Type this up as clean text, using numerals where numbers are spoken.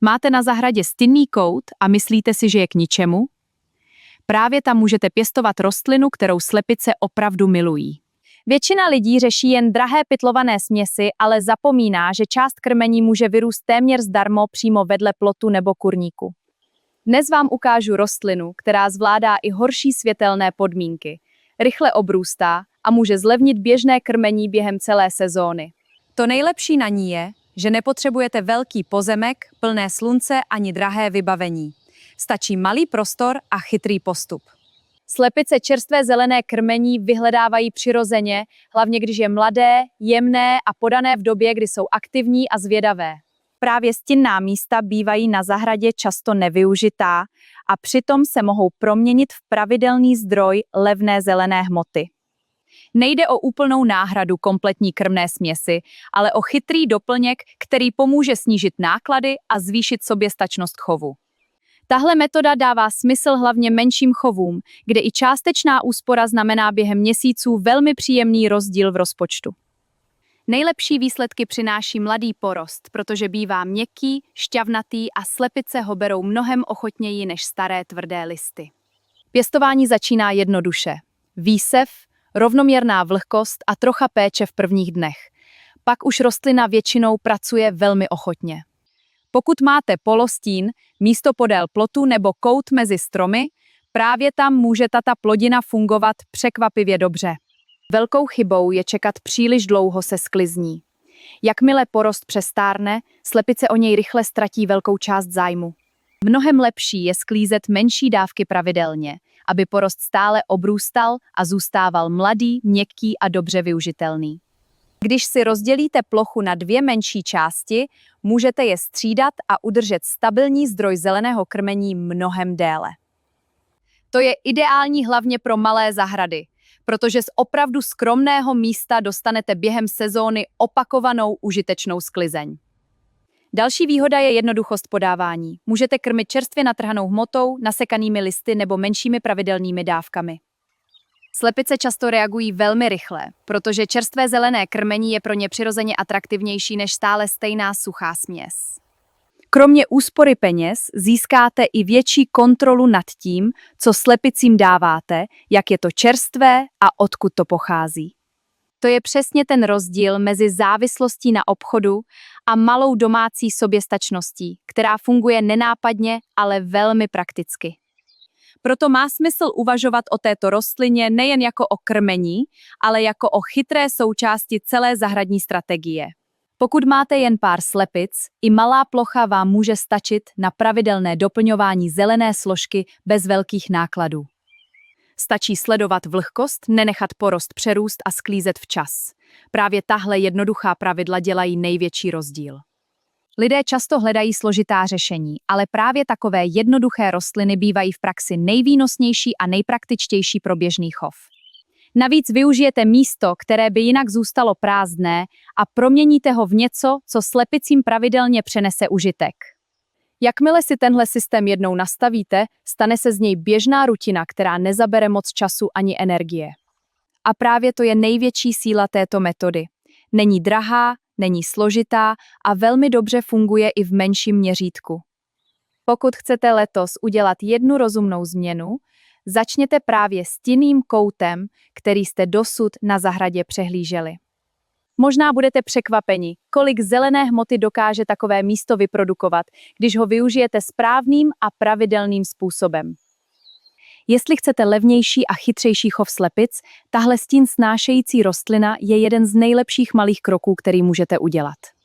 Máte na zahradě stinný kout a myslíte si, že je k ničemu? Právě tam můžete pěstovat rostlinu, kterou slepice opravdu milují. Většina lidí řeší jen drahé pytlované směsi, ale zapomíná, že část krmení může vyrůst téměř zdarma přímo vedle plotu nebo kurníku. Dnes vám ukážu rostlinu, která zvládá i horší světelné podmínky. Rychle obrůstá a může zlevnit běžné krmení během celé sezóny. To nejlepší na ní je, že nepotřebujete velký pozemek, plné slunce ani drahé vybavení. Stačí malý prostor a chytrý postup. Slepice čerstvé zelené krmení vyhledávají přirozeně, hlavně když je mladé, jemné a podané v době, kdy jsou aktivní a zvědavé. Právě stinná místa bývají na zahradě často nevyužitá a přitom se mohou proměnit v pravidelný zdroj levné zelené hmoty. Nejde o úplnou náhradu kompletní krmné směsi, ale o chytrý doplněk, který pomůže snížit náklady a zvýšit soběstačnost chovu. Tahle metoda dává smysl hlavně menším chovům, kde i částečná úspora znamená během měsíců velmi příjemný rozdíl v rozpočtu. Nejlepší výsledky přináší mladý porost, protože bývá měkký, šťavnatý a slepice ho berou mnohem ochotněji než staré tvrdé listy. Pěstování začíná jednoduše. Výsev, rovnoměrná vlhkost a trocha péče v prvních dnech. Pak už rostlina většinou pracuje velmi ochotně. Pokud máte polostín, místo podél plotu nebo kout mezi stromy, právě tam může tato plodina fungovat překvapivě dobře. Velkou chybou je čekat příliš dlouho se sklizní. Jakmile porost přestárne, slepice o něj rychle ztratí velkou část zájmu. Mnohem lepší je sklízet menší dávky pravidelně, aby porost stále obrůstal a zůstával mladý, měkký a dobře využitelný. Když si rozdělíte plochu na dvě menší části, můžete je střídat a udržet stabilní zdroj zeleného krmení mnohem déle. To je ideální hlavně pro malé zahrady, protože z opravdu skromného místa dostanete během sezóny opakovanou užitečnou sklizeň. Další výhoda je jednoduchost podávání. Můžete krmit čerstvě natrhanou hmotou, nasekanými listy nebo menšími pravidelnými dávkami. Slepice často reagují velmi rychle, protože čerstvé zelené krmení je pro ně přirozeně atraktivnější než stále stejná suchá směs. Kromě úspory peněz získáte i větší kontrolu nad tím, co slepicím dáváte, jak je to čerstvé a odkud to pochází. To je přesně ten rozdíl mezi závislostí na obchodu a malou domácí soběstačností, která funguje nenápadně, ale velmi prakticky. Proto má smysl uvažovat o této rostlině nejen jako o krmení, ale jako o chytré součásti celé zahradní strategie. Pokud máte jen pár slepic, i malá plocha vám může stačit na pravidelné doplňování zelené složky bez velkých nákladů. Stačí sledovat vlhkost, nenechat porost přerůst a sklízet včas. Právě tahle jednoduchá pravidla dělají největší rozdíl. Lidé často hledají složitá řešení, ale právě takové jednoduché rostliny bývají v praxi nejvýnosnější a nejpraktičtější pro běžný chov. Navíc využijete místo, které by jinak zůstalo prázdné, a proměníte ho v něco, co slepicím pravidelně přenese užitek. Jakmile si tenhle systém jednou nastavíte, stane se z něj běžná rutina, která nezabere moc času ani energie. A právě to je největší síla této metody. Není drahá, není složitá a velmi dobře funguje i v menším měřítku. Pokud chcete letos udělat jednu rozumnou změnu, začněte právě stinným koutem, který jste dosud na zahradě přehlíželi. Možná budete překvapeni, kolik zelené hmoty dokáže takové místo vyprodukovat, když ho využijete správným a pravidelným způsobem. Jestli chcete levnější a chytřejší chov slepic, tahle stín snášející rostlina je jeden z nejlepších malých kroků, který můžete udělat.